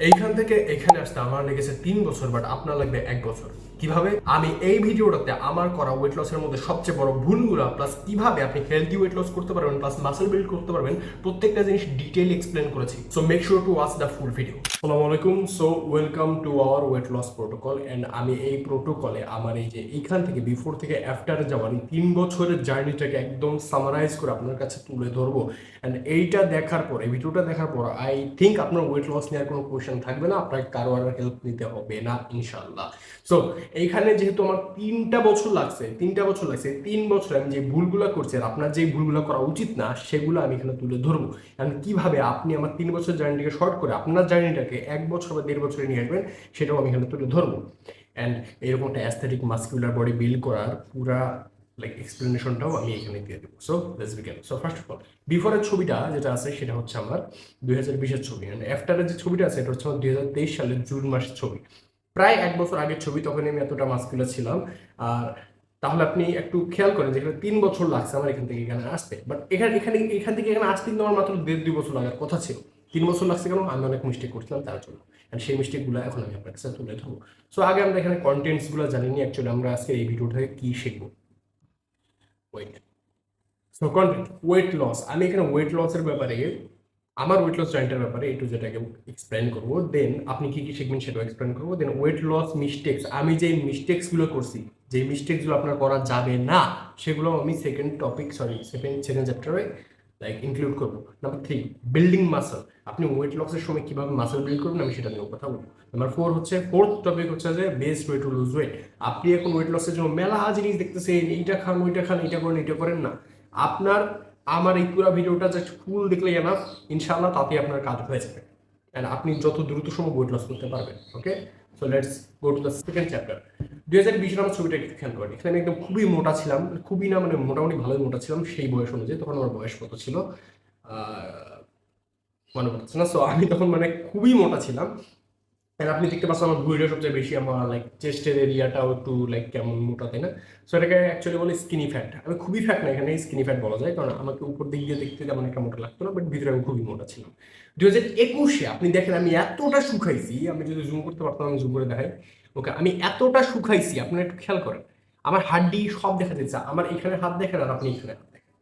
এইখান থেকে এখানে আসতে আমার লেগেছে 3 বছর, বাট আপনার লাগবে 1 বছর। কিভাবে? আমি এই ভিডিওটাতে আমার করা ওয়েট লসের মধ্যে সবচেয়ে বড় ভুলগুলো, প্লাস কিভাবে আপনি হেলদি ওয়েট লস করতে পারবেন, প্লাস মাসেল বিল্ড করতে পারবেন, প্রত্যেকটা জিনিস ডিটেইলি এক্সপ্লেন করেছি। So make sure to watch the full video. আসসালামু আলাইকুম। So welcome to our weight loss protocol. And আমি এই প্রোটোকলে আমার এই যে এইখান থেকে বিফোর থেকে আফটার যাওয়ার এই 3 বছরের জার্নিটাকে একদম সামারাইজ করে আপনার কাছে তুলে ধরবো। অ্যান্ড এইটা দেখার পর, এই ভিডিওটা দেখার পর আই থিঙ্ক আপনার ওয়েট লস নেওয়ার কোনো কোয়েশ্চেন থাকবে না, আপনাকে কারো আর হেল্প নিতে হবে না ইনশাল্লাহ। সো এইখানে যেহেতু আমার 3টা বছর লাগছে, 3 বছরে আমি যে ভুলগুলো করছি আর আপনার যে ভুলগুলো করা উচিত না সেগুলো আমি এখানে তুলে ধরবো। অ্যান্ড কিভাবে আপনি আমার 3 বছর জার্নিটাকে শর্ট করে আপনার জার্নিটাকে 1 বছর বা 1.5 বছরে নিয়ে আসবেন, সেটাও আমি এখানে তুলে ধরবো। অ্যান্ড এরকম একটা অ্যাস্থেটিক মাস্কুলার বডি বিল্ড করার পুরা এক্সপ্লেনেশনটাও আমি এখানে দিয়ে দেবো। So let's begin. So first of all, বিফোরের ছবিটা যেটা আছে সেটা হচ্ছে আমার 2020-এর ছবি, অ্যান্ড আফটারের যে ছবিটা আছে এটা হচ্ছে আমার 2023 সালের জুন মাসের ছবি, প্রায় 1 বছর আগের ছবি। তখন আমি এতটা মাস্কুলার ছিলাম। আর তাহলে আপনি একটু খেয়াল করেন যেখানে 3 বছর লাগছে আমার এখান থেকে এখানে আসতে, বাট এখান থেকে এখানে আসতে কিন্তু আমার মাত্র 1.5-2 বছর লাগার কথা ছিল। 3 বছর লাগছে কেন? আমি অনেক মিস্টেক করছিলাম তার জন্য, অ্যান্ড সেই মিস্টেকগুলো এখন আমি আপনার কাছে তুলে ধরবো। সো আগে আমরা এখানে কন্টেন্টসগুলো জানি নি অ্যাকচুয়ালি আমরা আজকে এই ভিডিও থেকে কি শিখবো। Weight so content weight loss, আমি এখানে ওয়েট লসের ব্যাপারে, আমার ওয়েট লস জয়েন্টের ব্যাপারে একটু যেটাকে এক্সপ্লেন করবো, দেন আপনি কি কি শিখবেন সেটাও এক্সপ্লেন করবো। দেন ওয়েট লস মিস্টেক্স, আমি যে মিস্টেক্সগুলো করছি, যে মিস্টেক্সগুলো আপনার করা যাবে না, সেগুলো আমি সেকেন্ড টপিক, সেকেন্ড চ্যাপ্টারে ইনক্লুড করবো। Number 3, building muscle. আপনি ওয়েট লসের সময় কিভাবে মাসল বিল্ড করবেন আমি সেটা নিয়ে কথা বলবো। নাম্বার 4 হচ্ছে, ফোর্থ টপিক হচ্ছে যে best way to lose weight. আপনি এখন ওয়েট লসের জন্য মেলা জিনিস দেখতেছেন, এইটা খান ওইটা খান, এইটা করেন এইটা করেন না। আপনার আমার এই পুরো ভিডিওটা জাস্ট ফুল দেখলে এনাফ, ইনশাআল্লাহ তাতে আপনার কাজ হয়ে যাবে, অ্যান্ড আপনি যত দ্রুত সম্ভব ওয়েট লস করতে পারবেন। Okay, so let's go to the second chapter. 2020 আমার ছবিটা একটু খেয়াল করেন। এখানে আমি একদম খুবই মোটা ছিলাম, খুবই না মানে মোটামুটি ভালোই মোটা ছিলাম সেই বয়স অনুযায়ী। তখন আমার বয়স কত ছিল মনে পড়ছে না। সো আমি তখন মানে খুবই মোটা ছিলাম। আর আপনি দেখতে পাচ্ছেন আমার ভুঁড়িটা সবচেয়ে বেশি, আমার চেস্টের এরিয়াটাও একটু কেমন মোটা, তাই না? সো এটাকে অ্যাকচুয়ালি বলে স্কিনি ফ্যাট। আমি খুবই ফ্যাট না, এখানে স্কিনি ফ্যাট বলা যায়, কারণ আমাকে উপর দিক দিয়ে দেখতে তেমন একটা মোটা লাগতো না, বাট ভিতরে আমি খুবই মোটা ছিলাম। 2021-এ আপনি দেখেন আমি এতটা শুকাইছি, আমি যদি জুম করতে পারতাম আমি জুম করে দেখাই। ওকে, আমি এতটা শুকাইছি, আপনারা একটু খেয়াল করেন, আমার হাড্ডি সব দেখা যাচ্ছে। আমার এখানে হাত দেখেন আর আপনি এখানে হাত দেখেন।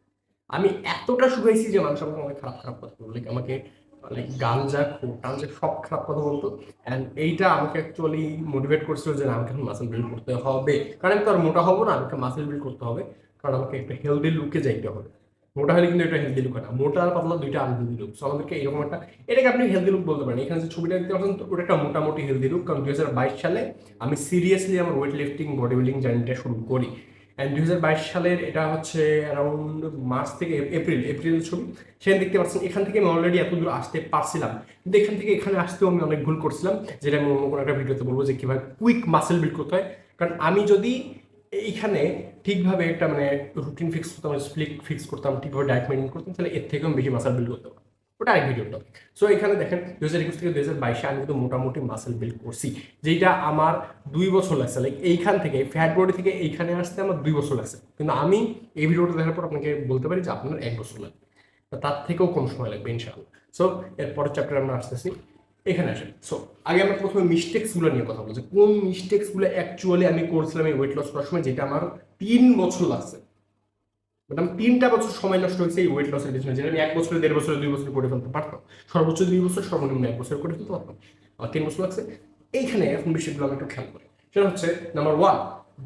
আমি এতটা শুকাইছি যে মানুষ আমাকে অনেক খারাপ খারাপ কথা বললো, আমাকে গাঞ্জা টাঞ্জা সব খারাপ কথা বলতো। অ্যান্ড এইটা আমাকে অ্যাকচুয়ালি মোটিভেট করছিল যে না, আমাকে এখন মাসেল বিল্ড করতে হবে, কারণ আমি তো আর মোটা হবো না, আমাকে মাসেল বিল্ড করতে হবে, কারণ আমাকে একটা হেলদি লুকে যাইতে হবে। মোটা হলে কিন্তু এটা হেলদি লুক হয় না, মোটা আর পাতলা দুইটা আনহেলদি লুক। সো আমাদেরকে এরকম একটা, এটাকে আপনি হেলদি লুক বলতে পারেন। এখানে যে ছবিটা দেখতে পাচ্ছেন ওটা একটা মোটামুটি হেলদি লুক, কারণ 2022 সালে আমি সিরিয়াসলি আমার ওয়েট লিফটিং বডি বিল্ডিং জার্নিটা শুরু করি। অ্যান্ড 2022 সালের এটা হচ্ছে অ্যারাউন্ড মার্চ থেকে এপ্রিল ছবি। সেখানে দেখতে পাচ্ছেন এখান থেকে আমি অলরেডি এত দূর আসতে পারছিলাম, কিন্তু এখান থেকে এখানে আসতেও আমি অনেক ভুল করছিলাম, যেটা আমি অন্য কোনো একটা ভিডিওতে বলবো যে কীভাবে কুইক মাসেল বিল্ড করতে হয়। কারণ আমি যদি এইখানে ঠিকভাবে একটা মানে রুটিন ফিক্স করতাম, স্প্লিট ফিক্স করতাম, ঠিকভাবে ডায়েট মেনটেন করতাম, তাহলে এর থেকেও বেশি মাসেল বিল্ড করতে পারতাম। ওটা আরেক ভিডিও টপিক। সো এখানে দেখেন 2021 থেকে 2022 আমি কিন্তু মোটামুটি মাসেল বিল্ড করছি, যেটা আমার 2 বছর লাগছে। এইখান থেকে ফ্যাট বডি থেকে এইখানে আসতে আমার 2 বছর লাগছে, কিন্তু আমি এই ভিডিওটা দেখার পর আপনাকে বলতে পারি যে আপনার 1 বছর লাগবে, তার থেকেও কম সময় লাগবে ইনশাআল্লাহ। সো এরপরের চ্যাপ্টারে আমরা আসতেছি, এখানে আসেন। সো আগে আমরা প্রথমে মিস্টেক্সগুলো নিয়ে কথা বলছি, কোন মিস্টেক্সগুলো অ্যাকচুয়ালি আমি করছিলাম এই ওয়েট লস করার সময়, যেটা আমার 3 বছর লাগছে। বাট আমি 3টা বছর সময় নষ্ট হয়েছে এই ওয়েট লসের পিছনে, যেটা আমি 1 বছরে, 1.5 বছরে, 2 বছরে করে ফেলতে পারতাম। সর্বোচ্চ 2 বছর, সর্বনিম্ন 1 বছর করে ফেলতে পারতাম। আমার 3 বছর লাগছে। এইখানে এখন বিষয়গুলো আমি একটু খেয়াল করি। সেটা হচ্ছে number 1,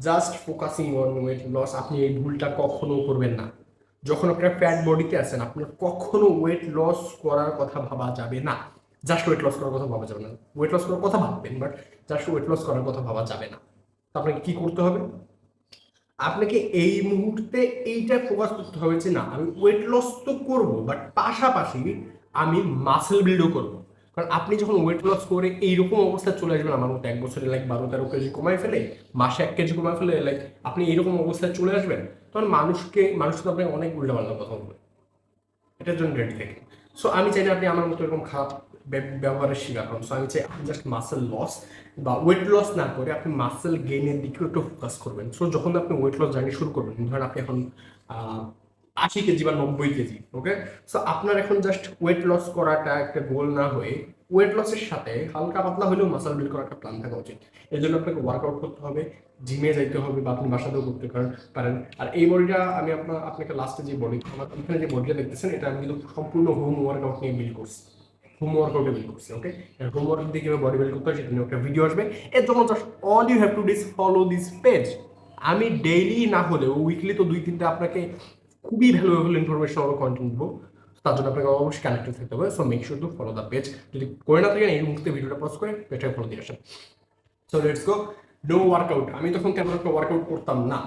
just focusing on weight loss. আপনি এই ভুলটা কখনো করবেন না। যখন আপনার ফ্যাট বডিতে আছেন, আপনার কখনো ওয়েট লস করার কথা ভাবা যাবে না। জাস্ট ওয়েট লস করার কথা ভাবা যাবে না। ওয়েট লস করার কথা ভাববেন, বাট জাস্ট ওয়েট লস করার কথা ভাবা যাবে না। আপনাকে কি করতে হবে? আপনাকে এই মুহূর্তে এইটা ফোকাস করতে হবে যে না, আমি ওয়েট লস তো করবো, বাট পাশাপাশি আমি মাসেল বিল্ডও করবো। কারণ আপনি যখন ওয়েট লস করে এইরকম অবস্থায় চলে আসবেন, আমার মতো 1 বছরে 12-13 কেজি কমাই ফেলে, মাসে 1 কেজি কমাই ফেলে, আপনি এইরকম অবস্থায় চলে আসবেন, তখন মানুষ তো আপনাকে অনেক উল্টাপাল্টা কথা বলবে। এটার জন্য রেডি থাকি। সো আমি চাই না আপনি আমার মতো এরকম খারাপ ব্যবহারের শিকার হন। সো আমি চাই আপনি জাস্ট মাসেল লস বা ওয়েট লস না করে আপনি মাসেল গেইনের দিকেও একটু ফোকাস করবেন। সো যখন আপনি ওয়েট লস জার্নি শুরু করবেন, ধরেন আপনি এখন 80 কেজি বা 90 কেজি, ওকে, সো আপনার এখন জাস্ট ওয়েট লস করাটা একটা গোল না হয়ে ওয়েট লসের সাথে হালকা পাতলা হলেও মাসল বিল্ড করার একটা প্ল্যান থাকা উচিত। এর জন্য আপনাকে ওয়ার্কআউট করতে হবে, জিমে যাইতে হবে, বা আপনি বাসাতেও করতে পারেন। আর এই বডিটা আমি আপনাকে লাস্টে যে বডি, আমার এখানে যে বডিটা দেখতেছেন, এটা আমি কিন্তু সম্পূর্ণ হোম ওয়ার্কআউট নিয়ে বিল্ড করছি, হোম ওয়ার্কআউটে বিল্ড করছি। ওকে, হোম ওয়ার্কআউট দিয়ে কীভাবে বডি বিল্ড করতে হয় সেটা নিয়ে একটা ভিডিও আসবে। এর জন্য just all you have to this follow this page. আমি ডেইলি না হলেও উইকলি তো 2-3টা আপনাকে খুবই ভ্যালুয়েবল ইনফরমেশন আরও কন্টেন্ট দেবো। তার জন্য আপনাকে অবশ্যই কানেক্টেড থাকতে হবে। So make sure to follow the page. যদি করে না থাকেন এই মুহূর্তে ভিডিওটা পজ করে পেজটাকে ফলো দিয়ে আসেন। So let's go. No workout. আমি তখন তেমন একটা ওয়ার্কআউট করতাম না।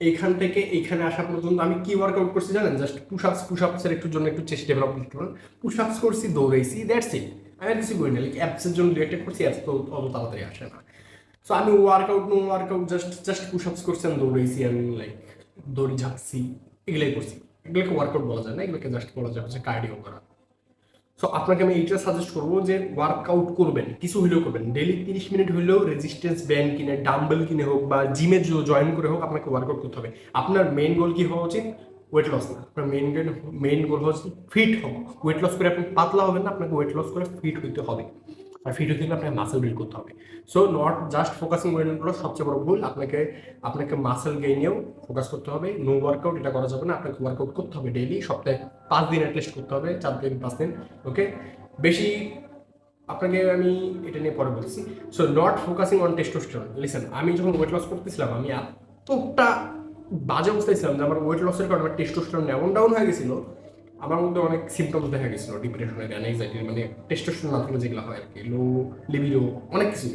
এইখান থেকে এইখানে আসা পর্যন্ত আমি কি ওয়ার্কআউট করছি জানেন? জাস্ট পুশ আপসের একটু জন্য একটু চেস্ট ডেভেলপ করতে পারেন। পুশ আপস করছি, দৌড়াইছি, দ্যাটস ইট। আমি আর কিছু করি না। লাইক অ্যাপসের জন্য রিলেটেড করছি, অ্যাপস তো অত তাড়াতাড়ি আসে না। সো আমি ওয়ার্কআউট জাস্ট পুশ আপস করছি, আমি দৌড়াইছি, আমি লাইক দড়ি ঝাঁকছি, এগুলাই করছি। এগুলোকে ওয়ার্কআউট বলা যায় না, এগুলোকে জাস্ট বলা যায় হচ্ছে কার্ডিও করা। সো আপনাকে আমি এইটা সাজেস্ট করবো যে ওয়ার্কআউট করবেন, কিছু হলেও করবেন। ডেলি 30 মিনিট হলেও রেজিস্ট্যান্স ব্যান্ড কিনে, ডাম্বেল কিনে হোক বা জিমে জয়েন করে হোক, আপনাকে ওয়ার্কআউট করতে হবে। আপনার মেইন গোল কি হওয়া উচিত? ওয়েট লস না, আপনার মেইন গোল হচ্ছে ফিট হবো। ওয়েট লস করে আপনি পাতলা হবেন না, আপনাকে ওয়েট লস করে ফিট হইতে হবে। আর ফিট হইতে গেলে আপনাকে মাসেল বিল্ড করতে হবে। So not just focusing weight loss সবচেয়ে বড় ভুল। আপনাকে মাসেল গেইনেও ফোকাস করতে হবে। নো ওয়ার্কআউট এটা করা যাবে না। আপনাকে ওয়ার্কআউট করতে হবে ডেইলি, সপ্তাহে 5 দিন অ্যাটলিস্ট করতে হবে, 4 দিন 5 দিন। ওকে, বেশি আপনাকে আমি এটা নিয়ে পরে বলছি। So not focusing on testosterone. Listen, আমি যখন ওয়েট লস করতেছিলাম আমি এতটা বাজে অবস্থায় ছিলাম যে আমার ওয়েট লসের কারণে আমার টেস্টোস্টেরন এমন ডাউন হয়ে গেছিল, আমার মধ্যে অনেক সিমটমস দেখা গেছিলো, ডিপ্রেশনের, অ্যাংজাইটির, মানে টেস্টোস্টেরন না থাকলে যেগুলো হয় আর কি, লো লিবিডো, অনেক কিছু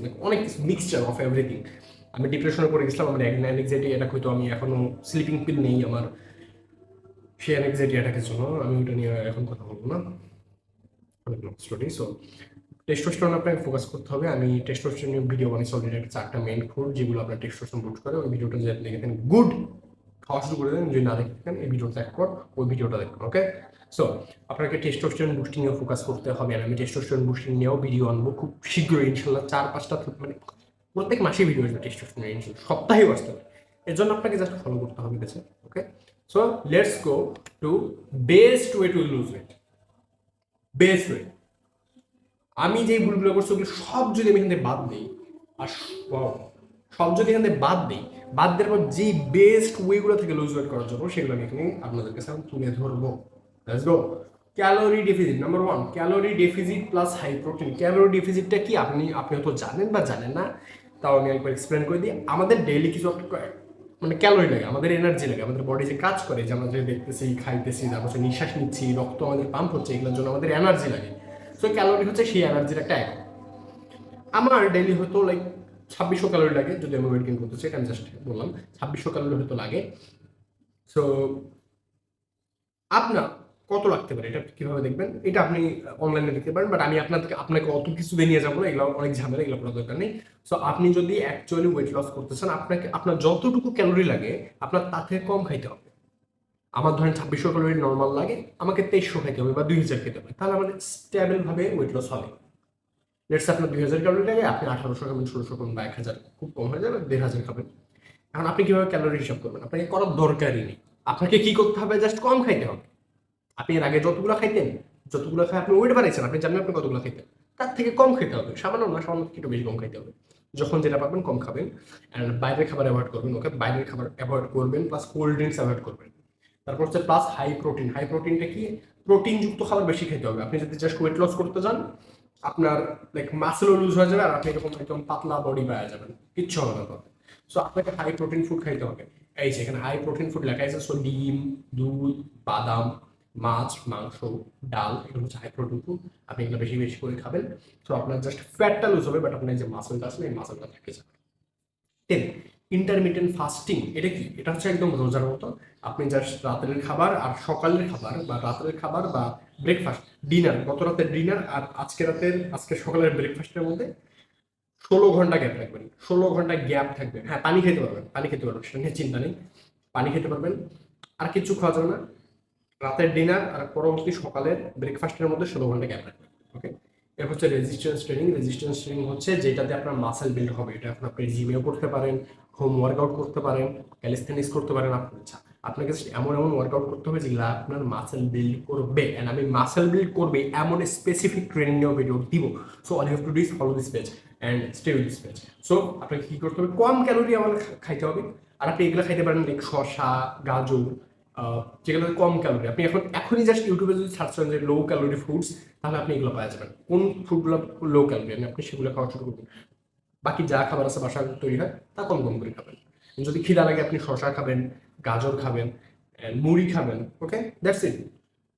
মিক্সচার অফ এভরিথিং। আমি ডিপ্রেশনে পড়ে গেছিলাম, আমার অ্যাংজাইটি অ্যাটাক হইতো, আমি এখনো স্লিপিং পিল নেই আমার সেই অ্যাংজাইটি অ্যাটাকের জন্য। আমি ওটা নিয়ে এখন কথা বলবো না, অনেক লং স্টোরি। সো টেস্টোস্টেরন আপনাকে ফোকাস করতে হবে। আমি টেস্টোস্টেরন নিয়ে ভিডিও বানিয়েছি অলরেডি, একটা 4টা মেইন ফুড যেগুলো আপনার টেস্টোস্টেরন বুস্ট করে। ওই ভিডিওটা যদি আপনি দেখেন, গুড, খাওয়া শুরু করে দেন। যদি না দেখে থাকেন, এই ভিডিওটা এক পর ওই ভিডিওটা দেখবেন। ওকে, সো আপনাকে টেস্টোস্টেরন বুস্টিং নিয়েও ফোকাস করতে হবে। আর আমি টেস্টোস্টেরন বুস্টিং নিয়েও ভিডিও আনবো খুব শীঘ্রই, ইনশাল্লাহ 4-5টা, মানে প্রত্যেক মাসে ভিডিও আসবে টেস্টোস্টেরন, ইনশাল্লাহ সপ্তাহেও আসতে হবে। এর জন্য আপনাকে জাস্ট ফলো করতে হবে গেছে। Okay, so let's go to best way to lose weight. Best way, আমি যে ভুলগুলো করছি ওগুলো সব যদি আমি এখান থেকে বাদ দিই, আর সব যদি এখান থেকে বাদ দেওয়ার পর যে বেস্ট ওয়েগুলো থেকে লুজ ওয়েট করার জন্য, সেগুলো আমি এখানে আপনাদের কাছে তুলে ধরবো। Let's go. Calorie deficit number 1, calorie deficit plus high protein. Calorie ডেফিসিটটা কি আপনি হয়তো জানেন বা জানেন না, তাও আমি একবার এক্সপ্লেন করে দিই। আমাদের ডেইলি কিছু মানে ক্যালোরি লাগে, আমাদের এনার্জি লাগে, আমাদের বডি যে কাজ করে, যে আমরা যে দেখতেছি, খাইতেছি, তারপর নিঃশ্বাস নিচ্ছি, রক্ত আমাদের পাম্প হচ্ছে, এগুলোর জন্য আমাদের এনার্জি লাগে। সো ক্যালোরি হচ্ছে সেই এনার্জির একটা একক। আমার ডেইলি হয়তো লাইক 2600 ক্যালোরি লাগে, যদি আমি ওয়েট গেইন করতে চাই, এটা আমি জাস্ট বললাম 2600 ক্যালোরি হয়তো লাগে। সো আপনার কত লাগতে পারে এটা কিভাবে দেখবেন, এটা আপনি অনলাইনে দেখতে পারেন। বাট আমি আপনাকে অত কিছু দিয়ে নিয়ে যাবো না, এগুলো অনেক ঝামেলা, এগুলো করার দরকার নেই। সো আপনি যদি অ্যাকচুয়ালি ওয়েট লস করতে চান, আপনার যতটুকু ক্যালোরি লাগে আপনার তার থেকে কম খাইতে হবে। আমার ধরেন 2600 ক্যালোরি নর্মাল লাগে, আমাকে 2300 খেতে হবে বা 2000 খেতে হবে, তাহলে আমাদের স্টেবল ভাবে ওয়েট লস হবে। লেটস আপনার 2000 ক্যালোরি লাগে, আপনি 1800 খাবেন, 1600 খাবেন বা 1000, খুব কম হয়ে যাবে 1500 খাবেন। এখন আপনি কিভাবে ক্যালোরি হিসাব করবেন? আপনাকে করার দরকারই নেই। আপনাকে কি করতে হবে? জাস্ট কম খাইতে হবে। আপনি এর আগে যতগুলো খাইতেন, যতগুলো খাই আপনি ওয়েট বাড়াইছেন, আপনি জানেন আপনি কতগুলো খাইতেন, তার থেকে কম খেতে হবে। সামান্য না, সামান্য একটু বেশি কম খাইতে হবে। যখন যেটা পাবেন কম খাবেন। অ্যান্ড বাইরের খাবার অ্যাভয়েড করবেন। ওকে, বাইরের খাবার অ্যাভয়েড করবেন, প্লাস কোল্ড ড্রিঙ্কস অ্যাভয়েড করবেন। তারপর হচ্ছে প্লাস হাই প্রোটিন। হাই প্রোটিনটা কি? প্রোটিনযুক্ত খাবার বেশি খেতে হবে। আপনি যদি জাস্ট ওয়েট লস করতে চান, আপনার লাইক মাসেলও লুজ হয়ে যাবে, আর আপনি এরকম একদম পাতলা বডি পাওয়া যাবেন, কিচ্ছু হবে না তখন। সো আপনাকে হাই প্রোটিন ফুড খাইতে হবে। এই যে এখানে হাই প্রোটিন ফুড লেখা আছে। সো ডিম, দুধ, বাদাম, মাছ, মাংস, ডাল, এগুলো হচ্ছে হাই প্রোটিন ফুড। আপনি এগুলো বেশি বেশি করে খাবেন। সো আপনার জাস্ট ফ্যাটটা লুজ হবে, বাট আপনার যে মাসেলটা আছে এই মাসেলটা থেকে যাবে। 10, ইন্টারমিটেন্ট ফাস্টিং। এটা কি? এটা হচ্ছে একদম রোজার মতো। আপনি জাস্ট রাতের খাবার আর সকালের খাবার, বা রাতের খাবার বা ব্রেকফাস্ট, ডিনার, গত রাতের ডিনার আর আজকে সকালের ব্রেকফাস্টের মধ্যে 16 ঘন্টা গ্যাপ রাখবেন। 16 ঘন্টা গ্যাপ থাকবে। হ্যাঁ, পানি খেতে পারবেন, সেটা নিয়ে চিন্তা নেই, পানি খেতে পারবেন। আর কিছু খাওয়া যাবে না। রাতের ডিনার আর পরবর্তী সকালের ব্রেকফাস্টের মধ্যে 16 ঘন্টা গ্যাপ রাখবেন। ওকে, এর হচ্ছে রেজিস্ট্যান্স ট্রেনিং হচ্ছে যেটাতে আপনার মাসেল বিল্ড হবে। এটা আপনি জিমেও করতে পারেন, হোম ওয়ার্কআউট করতে পারেন, ক্যালিস্থেনিক্স করতে পারেন, আপনার ইচ্ছা। আপনাকে just এমন এমন ওয়ার্কআউট করতে হবে যেগুলো আপনার মাসেল বিল্ড করবে, অ্যান্ড আমি মাসেল বিল্ড করবে এমন স্পেসিফিক ট্রেনিং নিয়েও ভিডিও দিব। So all you have to do is follow this page and stay with this page. So আপনাকে কী করতে হবে, কম ক্যালোরি আমার খাইতে হবে। আর আপনি এগুলো খাইতে পারেন লাইক শসা, গাজর, যেগুলো কম ক্যালোরি। আপনি এখনই জাস্ট ইউটিউবে যদি সার্চ করেন যে লো ক্যালোরি ফুডস, তাহলে আপনি এগুলো পাওয়া যাবেন। কোন ফুডগুলো লো ক্যালোরি আপনি সেগুলো খাওয়া শুরু করবেন। বাকি যা খাবার আছে বাসা তৈরি হয় তা কম কম করে খাবেন। যদি খিদা লাগে আপনি শসা খাবেন, গাজর খাবেন, মুড়ি খাবেন। Okay, that's it.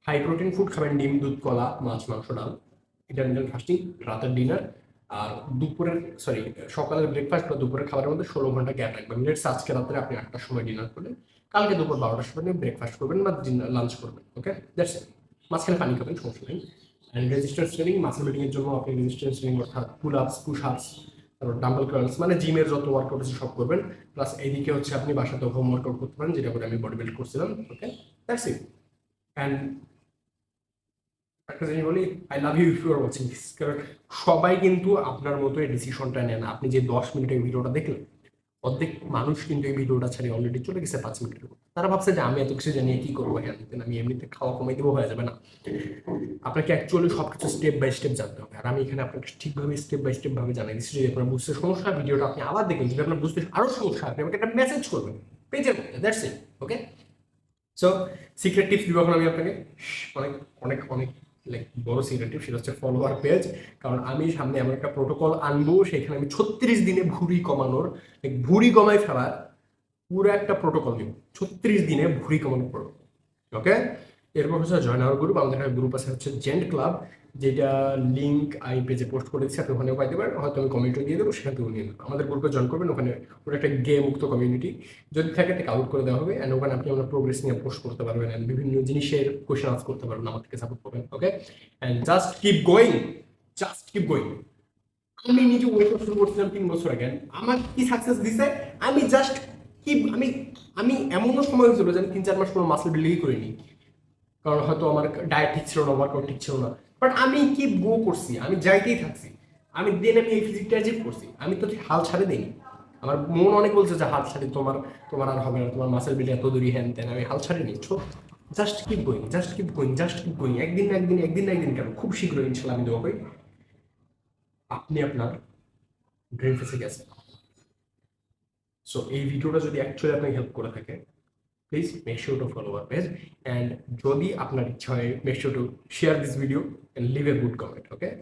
High protein food খাবেন, ডিম, দুধ, কলা, মাছ, মাংস, ডাল, ইন্টারমিডিয়েন্ট ফাস্টিং, রাতের ডিনার। আর দুপুরের সকালের ব্রেকফাস্ট বা দুপুরের খাবারের মধ্যে 16 ঘন্টা গ্যাপ রাখবেন। লেটস আজকে রাত্রে আপনি 8টার সময় ডিনার করলেন, কালকে দুপুর 12টার সময় ব্রেকফাস্ট করবেন বা লাঞ্চ করবেন। ওকে, দ্যাটস ইট। মাঝখানে পানি খাবেন, সমস্যা নেই। And resistance training, muscle building এর জন্য আপনি রেজিস্ট্যান্স ট্রেনিং অর্থাৎ পুল আপস, পুশ আপস, তারপর ডাম্বল কার্লস, মানে জিমের যত ওয়ার্কআউট আছে সব করবেন। প্লাস এইদিকে হচ্ছে আপনি বাসাতে হোম ওয়ার্কআউট করতে পারেন, যেটা করে আমি বডি বিল্ড করছিলাম। ওকে, দ্যাটস ইট। অ্যান্ড একটা জিনিস বলি, I love you if you are watching this. কারণ সবাই কিন্তু আপনার মতো এই ডিসিশনটা নেয় না। আপনি যে 10 মিনিটের ভিডিওটা দেখলেন, অর্ধেক মানুষ কিন্তু এই ভিডিওটা ছাড়িয়ে অলরেডি চলে গেছে 5 মিনিটের। তারা ভাবছে যে আমি এত কিছু জানিয়ে কি করবো, হ্যাঁ আমি এমনিতে খাওয়া কমাই দেবো, হয়ে যাবে না। আপনাকে অ্যাকচুয়ালি সবকিছু স্টেপ বাই স্টেপ জানতে হবে। আর আমি এখানে আপনাকে ঠিকভাবে স্টেপ বাই স্টেপ ভাবে জানাই দিচ্ছি। যদি আপনার বুঝতে সমস্যা, ভিডিওটা আপনি আবার দেখবেন। যদি আপনার বুঝতে আরো সমস্যা, আপনি আমাকে একটা মেসেজ করবেন পেজের মধ্যে, that's it. Okay, so secret tips দিব এখন আমি আপনাকে। অনেক অনেক অনেক লাইক বড় সিক্রেট টিপস, সেটা হচ্ছে ফলোয়ার পেজ। কারণ আমি সামনে এমন একটা প্রোটোকল আনবো, সেখানে আমি 36 দিনে ভুঁড়ি কমানোর, ভুঁড়ি কমাই ফেলার পুরো একটা প্রোটোকল দিব। 36 দিনে ভুঁড়ি কমানোর প্রোটোকল। ওকে, এরপর হচ্ছে জয়েন আওয়ার গ্রুপ। আমাদের একটা গ্রুপ আছে হচ্ছে জেন্ট ক্লাব, যেটা লিঙ্ক আমি পেজে পোস্ট করে দিচ্ছি, আপনি ওখানেও পাইতে পারেন, হয়তো আমি কমেন্টও দিয়ে দেবো, সেখান থেকে নিয়ে নেবেন। আমাদের গ্রুপে জয়েন করবেন, ওখানে ওটা একটা গেম মুক্ত কমিউনিটি। যদি থাকে টেক আউট করে দেওয়া হবে, অ্যান্ড ওখানে আপনি আপনার প্রোগ্রেস নিয়ে পোস্ট করতে পারবেন, অ্যান্ড বিভিন্ন জিনিসের কোয়েশ্চেন আনসার করতে পারবেন, আমার থেকে সাপোর্ট করবেন। Okay, and just keep going, just keep going. আমি নিজে ওয়েট শুরু করছিলাম 3 বছর আগে, আমার কি সাকসেস দিছে, আমি জাস্ট কি আমি আমি এমনও সময় হয়েছিল যে আমি 3-4 মাস কোনো মাসল বিল্ডিংই করিনি। কারণ হয়তো আমার ডায়েট ঠিক ছিল না, ওয়ার্কআউট ঠিক ছিল না, বাট আমি কি গো করছি, আমি যাইতেই থাকছি। আমি আমি এই ফিজিকটা অ্যাচিভ করছি, আমি তো হাল ছাড়ে দিইনি। আমার মন অনেক বলছে যে হাল ছাড়ি, তোমার তোমার আর হবে না, তোমার মাসেল বিল্ড এত দূরই, হ্যান তেন। আমি হাল ছাড়িনি। Just keep going, just keep going, just keep going. একদিন না একদিন, একদিন না একদিন কেন, খুব শীঘ্রই ইনশাল্লাহ আমি দেবো, আপনি আপনার ড্রিম ফেসে গেছেন। সো এই ভিডিওটা যদি অ্যাকচুয়ালি আপনাকে হেল্প করে থাকে, please make sure to follow our page, and যদি আপনার ইচ্ছা হয় make sure to share this video and leave a good comment. Okay.